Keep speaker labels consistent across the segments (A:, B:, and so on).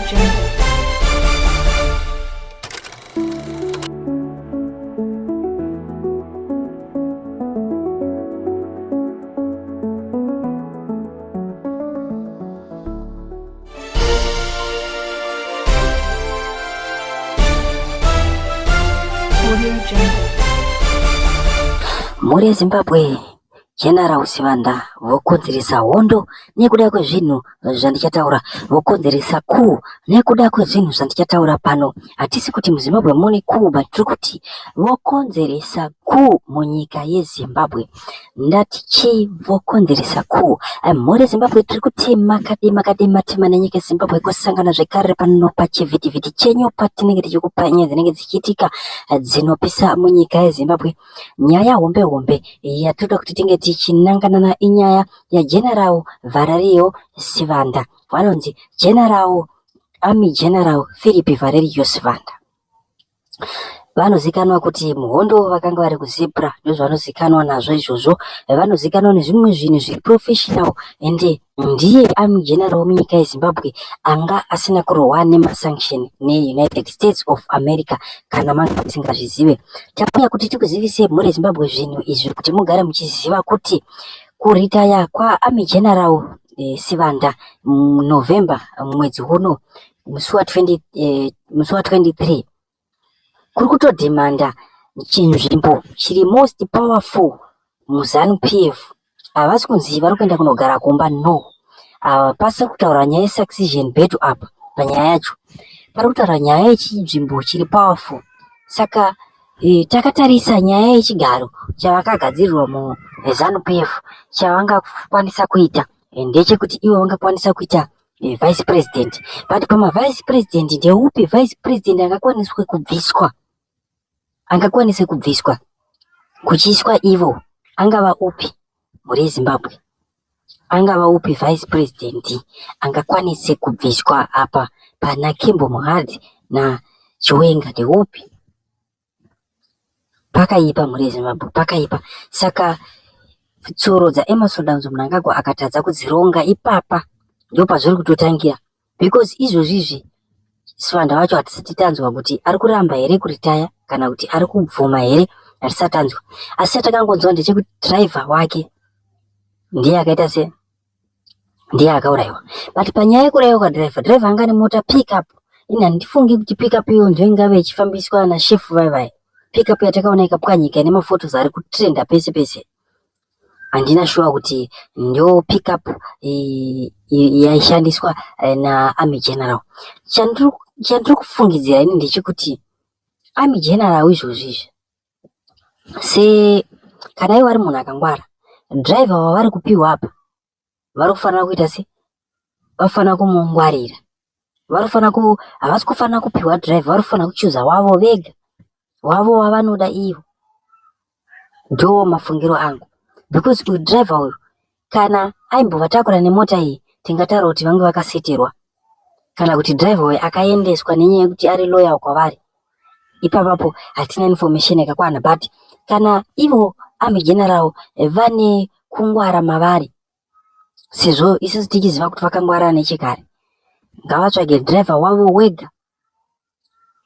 A: yaGen.
B: Muri Zimbabwe General Sibanda vokonzeresa hondo nekuda kwezvinhu zvandichataura, vokonzeresa coup nekuda kwezvinhu zvandichataura pano. Hatisi kuti muZimbabwe mune coup, but tiri kuti vokonzeresa coup munyika yeZimbabwe. Ndati chii vokonzeresa coup? Muri Zimbabwe tiri kuti makadematima nenyika yeZimbabwe kusangana zvekare pano pachivhitivhiti chenyu patinenge tichikupa nyaya dzinenge dzichiitika dzinopisa munyika yeZimbabwe. Nyaya hombe yatoda kuti tinge tichinanganana inyaya yaGeneral Valerio Sibanda, vanonzi Army General Philip Valerio Sibanda. Vanozikanwa kuti muhondo vakanga vari kuzebra, ndozvanozikanwa nazvo izvozvo. Vanozikanwa nezvimwe zvinhu zviri professional, ende ndiye Army General munyika yeZimbabwe anga asina kurohwa nemasanction neUnited States of America kana manga musingazvizive. Takuya kuti tikuzivise muri Zimbabwe zvinhu izvi kuti mugare muchiziva kuti kuritaya kwaArmy General Sibanda November mwedzi uno musi wa 23 kuri kutodhimanda chinzvimbo chiri most powerful muZanu PF. Havasi kunzi vari kuenda kunogara kumba, no. Pasi kutaura nyaya yesuccession battle up panyaya yacho, pari kutaura nyaya yechinzvimbo chiri powerful. Saka takatarisa nyaya yechigaro chavakagadzirirwa muZanu PF chavangakwanisa kuita ndechekuti ivo vangakwanisa kuita vice president. But pama vice president ndeupi vice president angakwanise kubviswa kuchiiswa ivo? Angava upi muri Zimbabwe? Angava upi vice president angakwanise kubviswa apa pana Kembo Muhadzi na Chiwenga? Ndeupi? Pakaipa muri Zimbabwe, pakaipa. Saka tsoro dzaEmerson Mnangagwa akatadza kudzironga ipapa ndio pazviri kutotangira, because izvozvizvi Sibanda wacho hatisati tanzwa kuti ari kuramba here kuritaya kana kuti ari kubvuma here, hatisatanzwa. Asi chatakangonzwa ndechekuti driver wake ndiye akaita se ndiye akaurayiwa. But panyaya yekurayiwa kadriver anga nemota pickup, handifungi kuti pickup iyo ndio ingave ichifambiswa nashefu vaivai. Pickup yatakaona ikapwanyika ine mafotos ari kutrenda pese pese, handina shuwa kuti ndio pickup yaishandiswa naArmy General. Chandiri kufungidzira ini ndechekuti Army General izvozvizvi, se kana ivo vari munhu akangwara, driver wavari kupiwa apa vari kufanira kuita se vafanira kumungwarira. Havasi kufanira kupiwa driver, vari kufanira kuchuza wavo vega, wavo wavanoda ivo. Ndo mafungiro angu, because uyu driver uyu kana aimbovatakura nemota iyi tingataura kuti vange vakaseterwa, kana kuti driver uyu akaendeswa nenyaya yekuti ari loyal kwavari, ipapapo hatina information yakakwana. But kana ivo Army General vane kungwara mavari, sezvo isusu tichiziva kuti vakangwara nechekare, ngavatsvage driver wavo wega,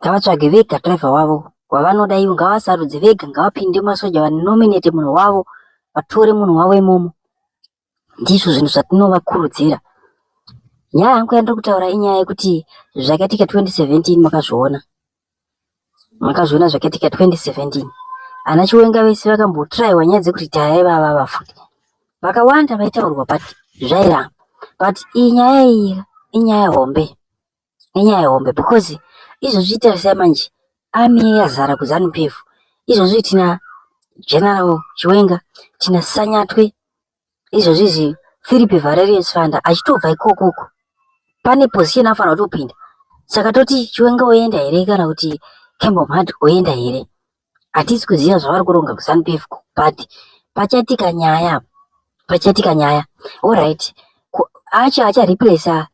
B: ngavatsvage vega driver wavo wavanoda ivo, ngavasarudze vega, ngavapinde masoja vanominate munhu wavo, vatore munhu wavo imomo. Ndizvo zvinhu zvatinovakurudzira. Nyaya yangu yandiri kutaura inyaya yekuti zvakaitika 2017 makazviona zvakaitika 2017. Ana Chiwenga vese vakambotraiwa nyaya dzekuritaya ivava vafuti vakawanda vaitaurwa, but zvairamba. But iyi nyaya iyi inyaya hombe, because izvozvi tarisa manje Army yazara kuZanu PF. Izvozvi tina General Chiwenga, tina Sanyatwe, izvozvizi Philip Valerio Sibanda achitobva ikokoko, pane position afanira kutopinda. Saka toti Chiwenga oenda here kana kuti Kembo Muhadzi oenda here? Hatisi kuziva zvavari kuronga kuZanu PF, but pachatika nyaya. Alright, achareplace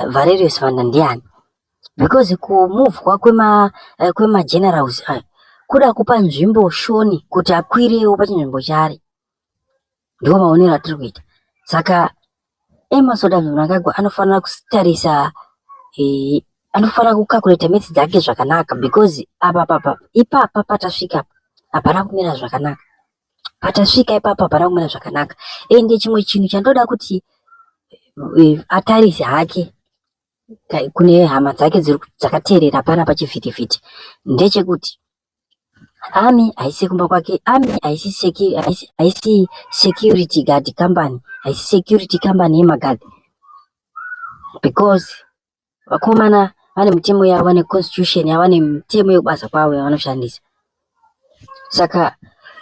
B: Valerio Sibanda ndiani? Because kumuvwa kwema generals kuda kupa nzvimbo shoni kuti akwirewo pachinzvimbo chari, ndio maonero atiri kuita. Saka Emerson Mnangagwa anofanira kutarisa anofanira kukalkuleta maths dzake zvakanaka, because apa ipapa patasvika hapana kumira zvakanaka, patasvika ipapa hapana kumira zvakanaka. Ende chimwe chinhu chandoda kuti atarise hake kune hama dzake dzakateerera pana pachivhitivhiti ndechekuti ami haisi kumba kwake, ami haisi security guard company, haisi security company yemagadhi, because vakomana vane mitemo yavo, vane constitution yavo, vane mitemo yekubasa kwavo yavanoshandisa. Saka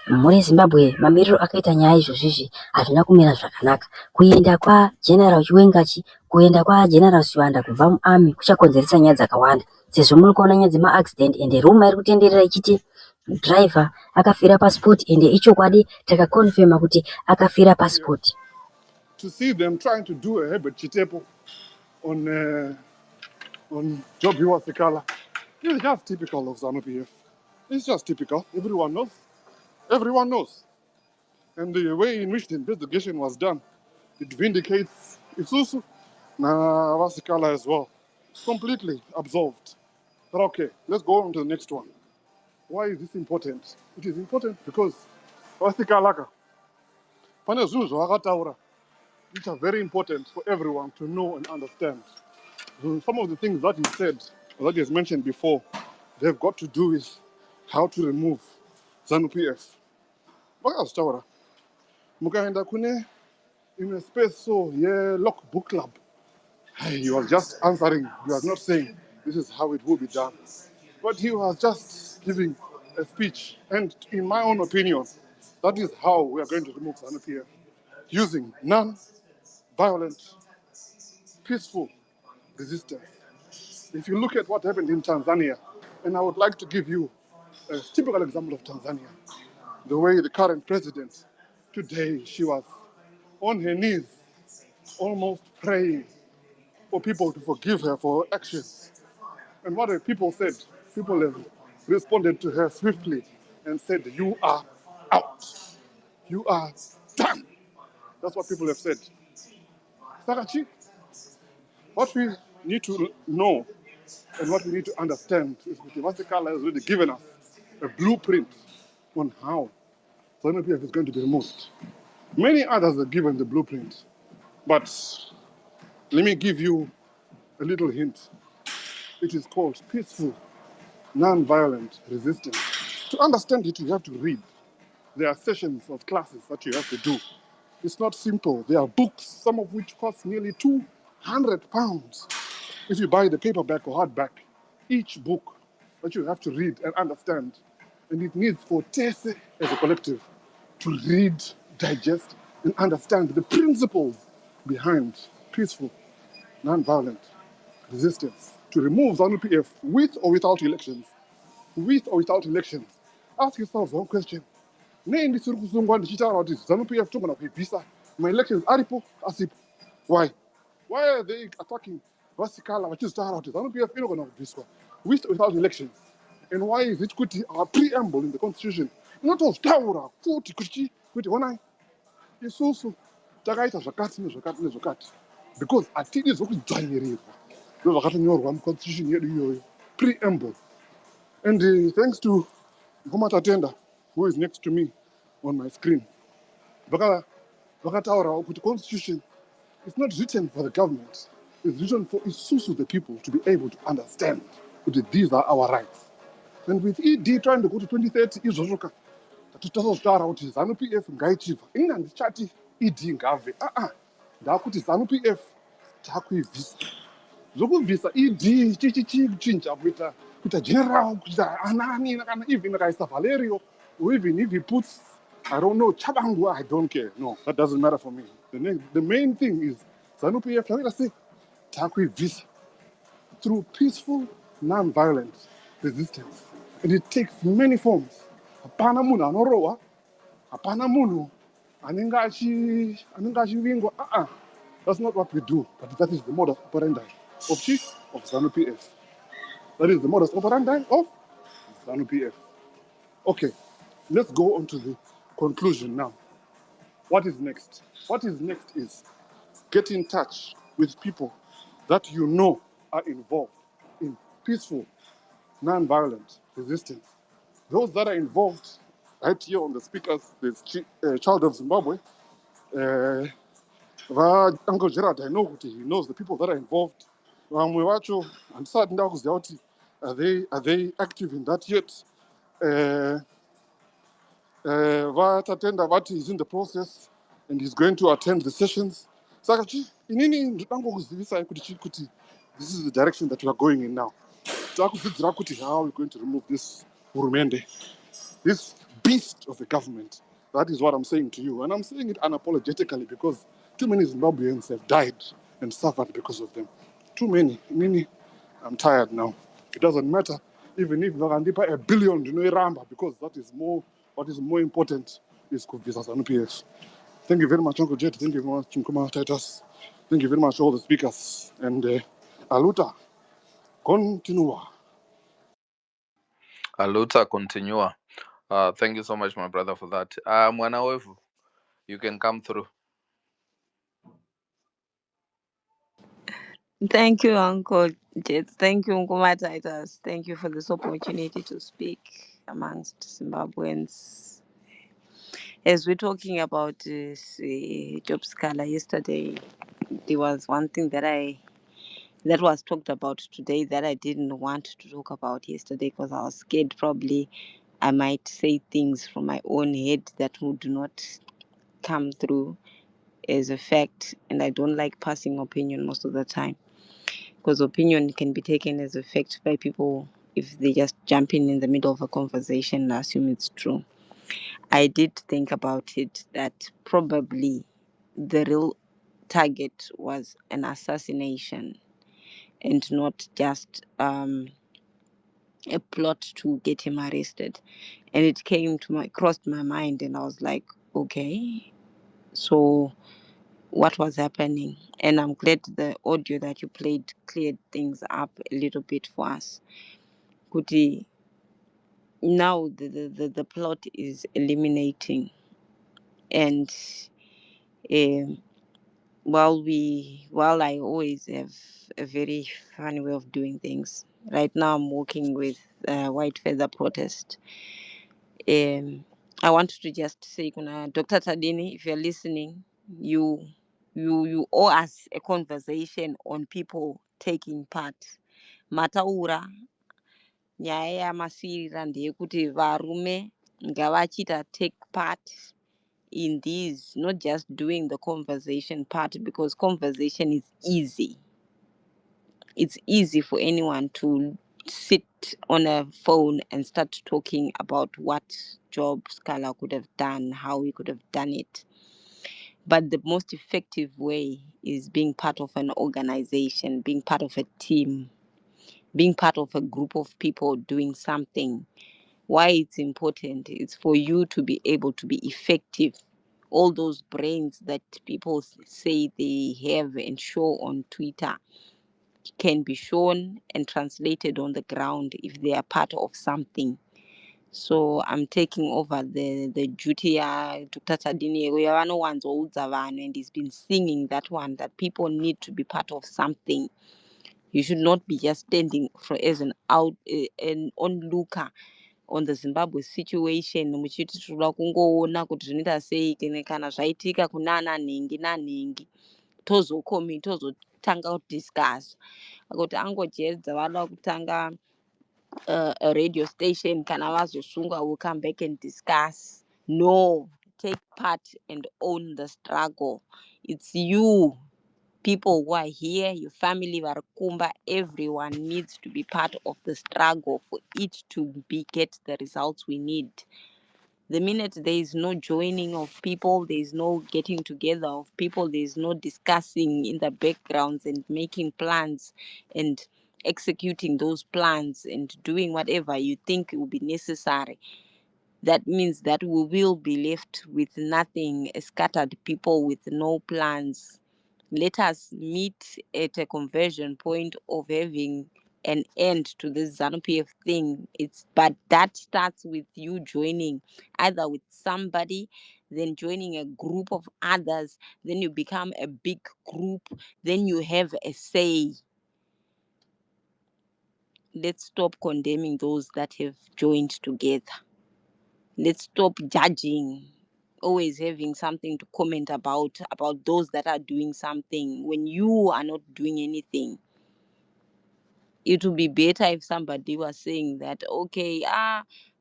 B: mhuri yeZimbabwe mamiriro akaita nyaya izvozvizvi hazvina kumira zvakanaka. Kuenda kwaGeneral Chiwengachi, kuenda kwaGeneral Sibanda kubva muarmy kuchakonzeresa nyaya dzakawanda, sezvo muri kuona nyaya dzemaaccident ende ruma iri kutenderera ichiti driver akafira passport, ende ichokwadi takakonfirma kuti akafira passport.
A: To see them trying to do a Herbert Chitepo on Job Hiwasikala, it's just typical of ZANU-PF. It's just typical. Everyone knows. Everyone knows. And the way in which the investigation was done, it vindicates Isusu Wasikala as well. Completely absolved. But okay, let's go on to the next one. Why is this important? It is important because Wasikalaka, pane zvinhu zvavakataura, which are very important for everyone to know and understand. Some of the things that he said, or that he has mentioned before, they've got to do with how to remove ZANU-PF. Vakazvitaura. Mukaenda kune in a space so lock book club. He was just answering. He was not saying this is how it will be done. But he was just giving a speech. And in my own opinion, that is how we are going to remove ZANU-PF. Using non-violent, peaceful resistance. If you look at what happened in Tanzania, and I would like to give you a typical example of Tanzania, the way the current president, today she was on her knees, almost praying for people to forgive her for her actions. And what the people said, people have responded to her swiftly and said, you are out. You are done. That's what people have said. Sakachi, what we need to know and what we need to understand is that Vasikala has already given us a blueprint on how ZANU-PF is going to be removed. Many others have given the blueprint, but let me give you a little hint. It is called peaceful, non-violent resistance. To understand it, you have to read. There are sessions of classes that you have to do. It's not simple. There are books, some of which cost nearly £200 if you buy the paperback or hardback. Each book that you have to read and understand. And it needs for TESE as a collective to read, digest, and understand the principles behind peaceful, non-violent resistance to remove ZANU-PF with or without elections. With or without elections. Ask yourself one question. ZANU-PF togona kuibvisa ma-elections aripo asipo. Why? Why are they attacking Vasikala vachizitaura kuti ZANU-PF inogona kubviswa with or without elections? And why is it kuti our preamble in the constitution inotozvitaura futi kuti honai isusu takaita zvakati nezvakati nezvakati because hatidi zvokudzvanyirirwa ndozvakatonyorwa muconstitution yedu iyoyo, preamble. And thanks to Ngoma Tatenda, who is next to me on my screen, vakataura kuti constitution is not written for the government, it's written for isusu the people to be able to understand that these are our rights. And with ED trying to go to 2030 izvozvoka tatitazozvitaura kuti ZANU-PF ngaichibva, inga ndichati ED ngabve, ndakuti ZANU-PF takuibvisa. Zvokubvisa ED chichichinja kuita general, kuita anani, kana even akaisa Valerio, or even if he puts, I don't know, Chabangu, I don't care. No, that doesn't matter for me. The main thing is ZANU-PF takuibvisa through peaceful, non-violent resistance. And it takes many forms. Hapana munhu anorohwa, hapana munhu anenge achivingwa. That's not what we do, but that is the modus operandi of ZANU-PF. That is the modus operandi of ZANU-PF. Okay, let's go on to the conclusion now. What is next? What is next is get in touch with people that you know are involved in peaceful, non-violent resistance. Those that are involved, right here on the speakers, there's Child of Zimbabwe, Uncle Gerard, I know he knows the people that are involved. Vamwe vacho handisati ndakuziva kuti are they active in that yet. Vatatenda vati he's in the process and he's going to attend the sessions. Saka inini ndodangokuzivisai kuti this is the direction that we are going in now. Takudzidzira kuti how we're going to remove this hurumende, this beast of a government. That is what I'm saying to you. And I'm saying it unapologetically because too many Zimbabweans have died and suffered because of them. Too many. Nini, I'm tired now. It doesn't matter. Even if Vagandipa $1 billion, Ramba, because that is more, what is more important is Kuvisa PF. Thank you very much, Uncle Jet. Thank you very much, Nkuma Titus. Thank you very much, all the speakers. And Aluta, continua.
C: Aluta continua. Thank you so much, my brother, for that. Mwanawevu, you can come through.
D: Thank you, Uncle Jet. Thank you, Nkuma Titus. Thank you for this opportunity to speak amongst Zimbabweans. As we're talking about this job scala yesterday, there was one thing that was talked about today that I didn't want to talk about yesterday because I was scared probably I might say things from my own head that would not come through as a fact, and I don't like passing opinion most of the time because opinion can be taken as a fact by people if they just jump in the middle of a conversation and assume it's true. I did think about it that probably the real target was an assassination and not just a plot to get him arrested. And it crossed my mind, and I was like, okay, so what was happening? And I'm glad the audio that you played cleared things up a little bit for us. Kuti, now the plot is eliminating, and while I always have a very funny way of doing things, right now I'm working with White Feather Protest. I want to just say, Dr. Tadini, if you're listening, you owe us a conversation on people taking part. Mataura nyaya yamasirira ndeyekuti varume ngavachita take part in these, not just doing the conversation part, because conversation is easy. It's easy for anyone to sit on a phone and start talking about what job Scala could have done, how we could have done it. But the most effective way is being part of an organization, being part of a team, being part of a group of people doing something. Why it's important? It's for you to be able to be effective. All those brains that people say they have and show on Twitter can be shown and translated on the ground if they are part of something. So I'm taking over the duty Dr. Tadini. We are no one's old Zavan, and he's been singing that one, that people need to be part of something. You should not be just standing as an onlooker on the Zimbabwe situation. Muchiti tinoda kungoona kuti zvinoita sei kana zvaitika kunana nhingi nanhingi tozotanga kudiscuss kuti angojedza vada kutanga a radio station kana vazosungwa will come back and discuss. No, take part and own the struggle. It's you, people who are here, your family, Varakumba, everyone needs to be part of the struggle for it to get the results we need. The minute there is no joining of people, there is no getting together of people, there is no discussing in the backgrounds and making plans and executing those plans and doing whatever you think will be necessary, that means that we will be left with nothing, scattered people with no plans. Let us meet at a conversion point of having an end to this ZANU-PF thing. But that starts with you joining either with somebody, then joining a group of others, then you become a big group, then you have a say. Let's stop condemning those that have joined together. Let's stop judging, always having something to comment about those that are doing something when you are not doing anything. It would be better if somebody was saying that, okay,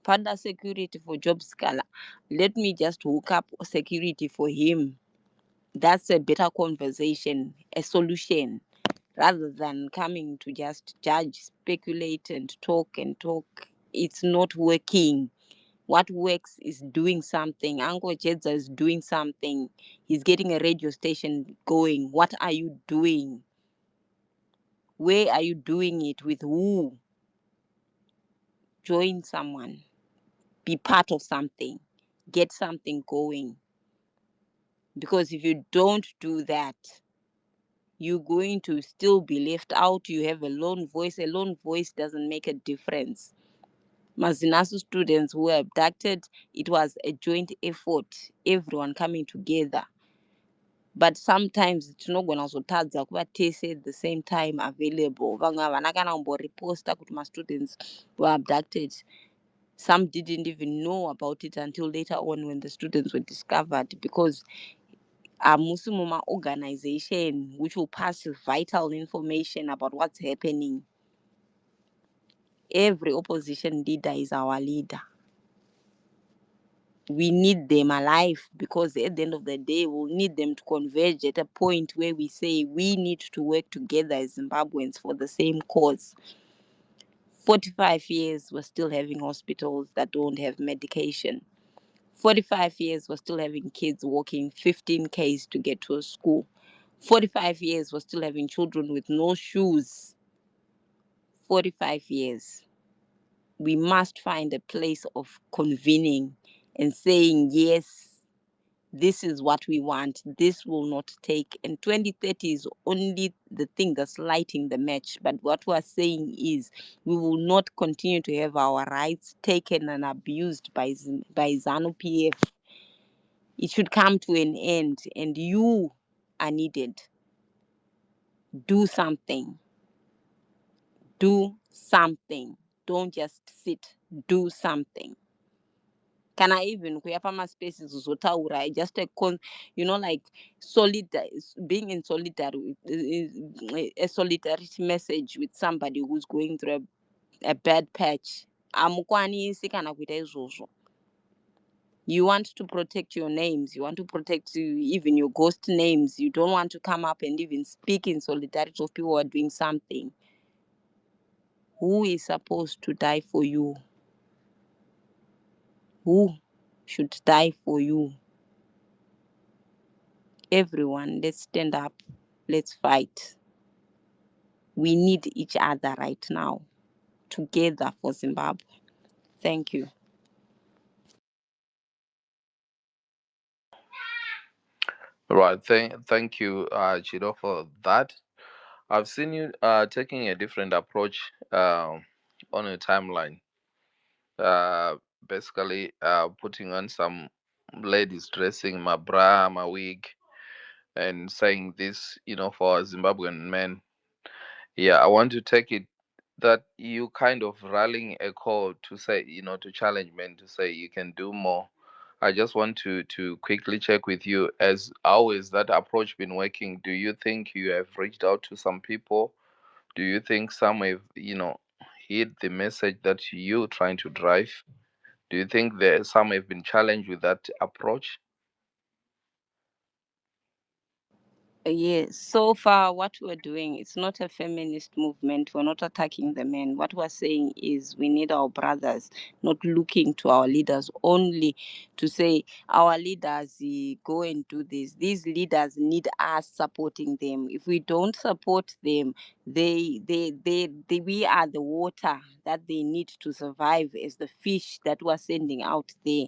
D: partner security for job scala, let me just hook up security for him. That's a better conversation, a solution, rather than coming to just judge, speculate, and talk and talk. It's not working. What works is doing something. Uncle Jedza is doing something. He's getting a radio station going. What are you doing? Where are you doing it? With who? Join someone. Be part of something. Get something going. Because if you don't do that, you're going to still be left out. You have a lone voice. A lone voice doesn't make a difference. Mazinasu students who were abducted, it was a joint effort, everyone coming together. But sometimes it's not going to tadza kuva tese at the same time available. Vamwe havana kana kumboreposta kuti ma-students were abducted. Some didn't even know about it until later on when the students were discovered, because amusi muma organization which will pass vital information about what's happening. Every opposition leader is our leader. We need them alive, because at the end of the day, we'll need them to converge at a point where we say we need to work together as Zimbabweans for the same cause. 45 years, we're still having hospitals that don't have medication. 45 years, we're still having kids walking 15 Ks to get to a school. 45 years, we're still having children with no shoes. 45 years. We must find a place of convening and saying, yes, this is what we want. This will not take. And 2030 is only the thing that's lighting the match. But what we're saying is we will not continue to have our rights taken and abused by ZANU-PF. It should come to an end, and you are needed. Do something. Do something. Don't just sit. Do something. Kana even kuyapa spaces uzotaura just like being in solidarity, a solidarity message with somebody who's going through a bad patch. Amukwanisi kana kuita izvozvo. You want to protect your names. You want to protect even your ghost names. You don't want to come up and even speak in solidarity of people who are doing something. Who is supposed to die for you? Who should die for you? Everyone, let's stand up. Let's fight. We need each other right now. Together for Zimbabwe. Thank you.
C: Right. Thank you, Chido, for that. I've seen you taking a different approach on a timeline. Uh, Basically, putting on some ladies dressing my bra, my wig, and saying this, for Zimbabwean men. Yeah, I want to take it that you kind of rallying a call to say, to challenge men to say you can do more. I just want to quickly check with you, as always, that approach been working. Do you think you have reached out to some people? Do you think some have, heard the message that you trying to drive? Do you think there some have been challenged with that approach?
D: Yes, so far what we're doing, it's not a feminist movement. We're not attacking the men. What we're saying is we need our brothers, not looking to our leaders only to say our leaders go and do this. These leaders need us supporting them. If we don't support them, we are the water that they need to survive, as the fish that we're sending out there.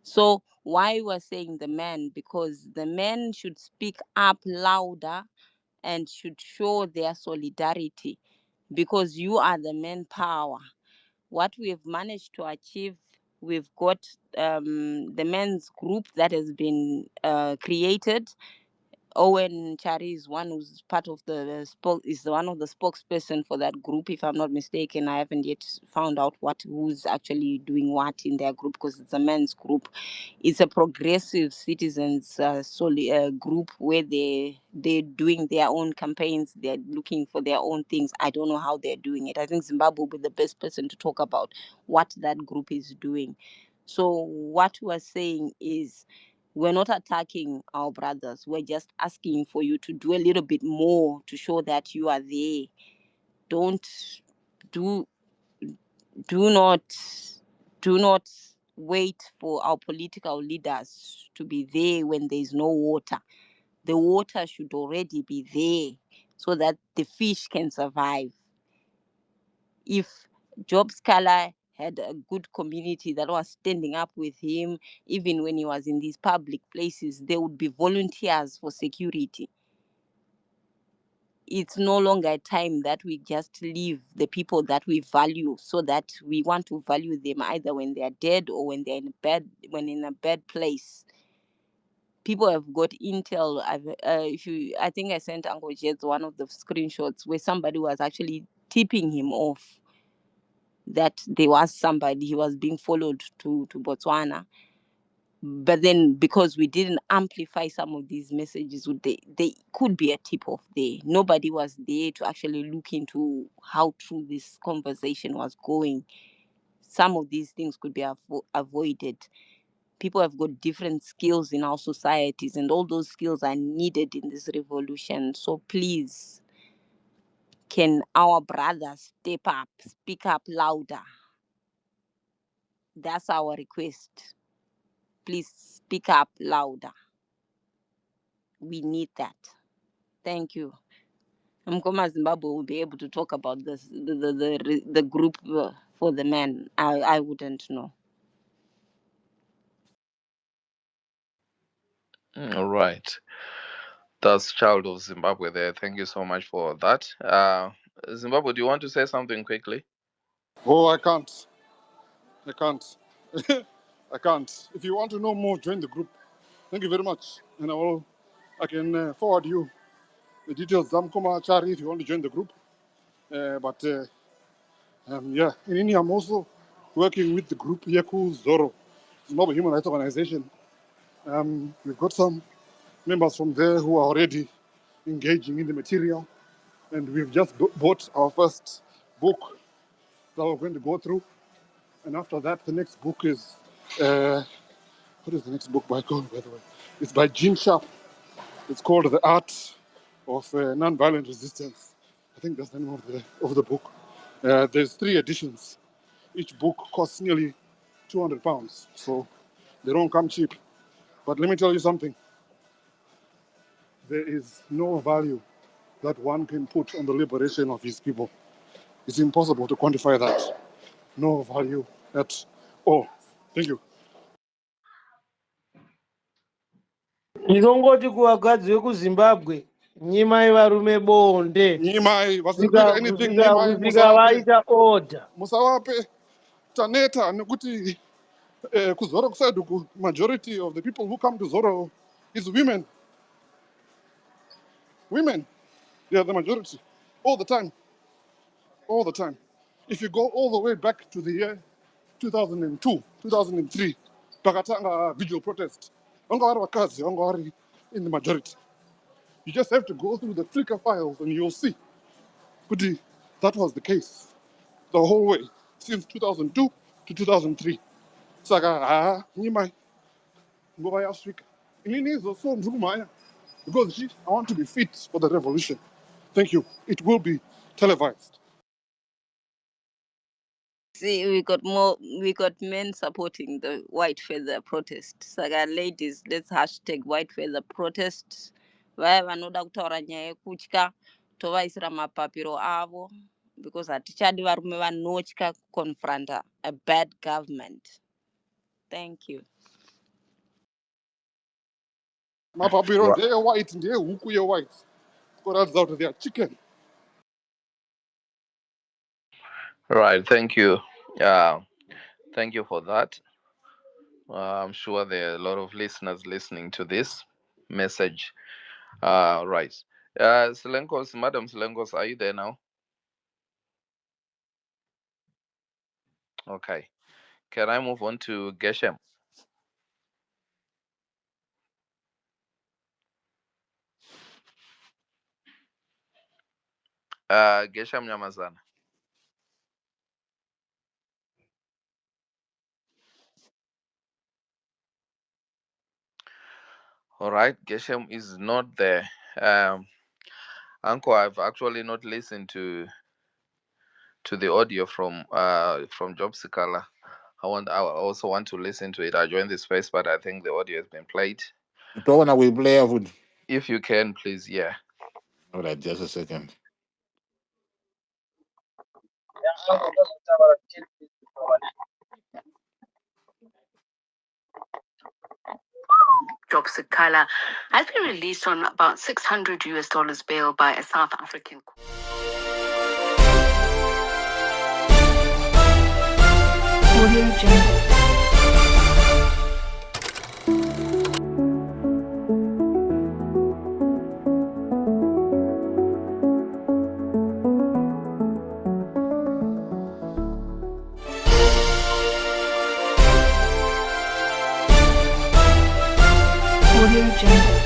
D: So why we're saying the men? Because the men should speak up louder and should show their solidarity. because you are the manpower. What we have managed to achieve, we've got the men's group that has been created. Owen Chari is one who's part of is one of the spokesperson for that group, if I'm not mistaken. I haven't yet found out who's actually doing what in their group, because it's a men's group. It's a progressive citizens group where they're doing their own campaigns. They're looking for their own things. I don't know how they're doing it. I think Zimbabwe will be the best person to talk about what that group is doing. So what we're saying is, we're not attacking our brothers. We're just asking for you to do a little bit more to show that you are there. Don't do do not do not wait for our political leaders to be there when there's no water. The water should already be there so that the fish can survive. If Job Scala had a good community that was standing up with him, even when he was in these public places, there would be volunteers for security. It's no longer a time that we just leave the people that we value, so that we want to value them either when they are dead or when they're in a bad place. People have got intel. I think I sent Uncle Jet one of the screenshots where somebody was actually tipping him off that there was somebody, he was being followed to Botswana. But then, because we didn't amplify some of these messages, they could be a tip off there. Nobody was there to actually look into how true this conversation was going. Some of these things could be avoided. People have got different skills in our societies, and all those skills are needed in this revolution. So please, can our brothers step up, speak up louder? That's our request. Please speak up louder. We need that. Thank you. Mkoma Zimbabwe will be able to talk about this, the group for the men. I wouldn't know.
C: All right. That's Child of Zimbabwe there. Thank you so much for that. Zimbabwe, do you want to say something quickly?
A: Oh, I can't. I can't. I can't. If you want to know more, join the group. Thank you very much. And I can forward you the details. Zamkoma Chari, if you want to join the group. Yeah, in India, I'm also working with the group Yaku Zoro, Zimbabwe Human Rights Organization. We've got some members from there who are already engaging in the material, and we've just bought our first book that we're going to go through. And after that, the next book is what is the next book by called, by the way? It's by Gene Sharp. It's called The Art of Nonviolent Resistance. I think that's the name of the book. There's 3 editions. Each book costs nearly £200, so they don't come cheap. But let me tell you something. There is no value that one can put on the liberation of his people. It's impossible to quantify that. No value at all. Thank you.
E: Ndinongoti kuvakadzi vekuzimbabwe, nyimai varume bonde
A: Nyimai, wasiri kuita
E: kusvika
A: anything.
E: kusvika
A: Nyimai,
E: kusvika vaita order.
A: musawape taneta nekuti kuzoro kuside uku, majority of the people who come to Zoro is women. Women, they are the majority. All the time. All the time. If you go all the way back to the year 2002, 2003, pakatanga vigil protest, vanga vari vakadzi, vanga vari in the majority. You just have to go through the Flickr files and you'll see kuti that was the case the whole way since 2002 to 2003. Saka nyimai nguva yasvika. Inini izoso ndiri kumhanya because I want to be fit for the revolution. Thank you. It will be televised.
D: See, we got men supporting the white feather protest. Saka ladies, let's hashtag white feather protest. Vaya vanoda kutaura nyaya yekutya, tovaisira mapapiro avo, because hatichadi varume vanotya kuconfronta a bad government. Thank you.
A: Mapapiro
C: Right.
A: ndeye white, ndeye huku white. Kuratidza kuti they are chicken.
C: Right. Thank you. Uh, thank you for that. I'm sure there are a lot of listeners listening to this message. Right. Selenkos, Madam Selenkos, are you there now? Okay. Can I move on to Geshem? Geshem Nyamazana. All right. Geshem is not there. Um, Uncle, I've actually not listened to the audio from Job Sikala. I also want to listen to it. I joined the space, but I think the audio has been played.
F: Don't we play food?
C: If you can, please, yeah.
F: All right, just a second. Job Sikala has been released on about $600 bail by a South African court. Audio Jungle. Audio Jungle.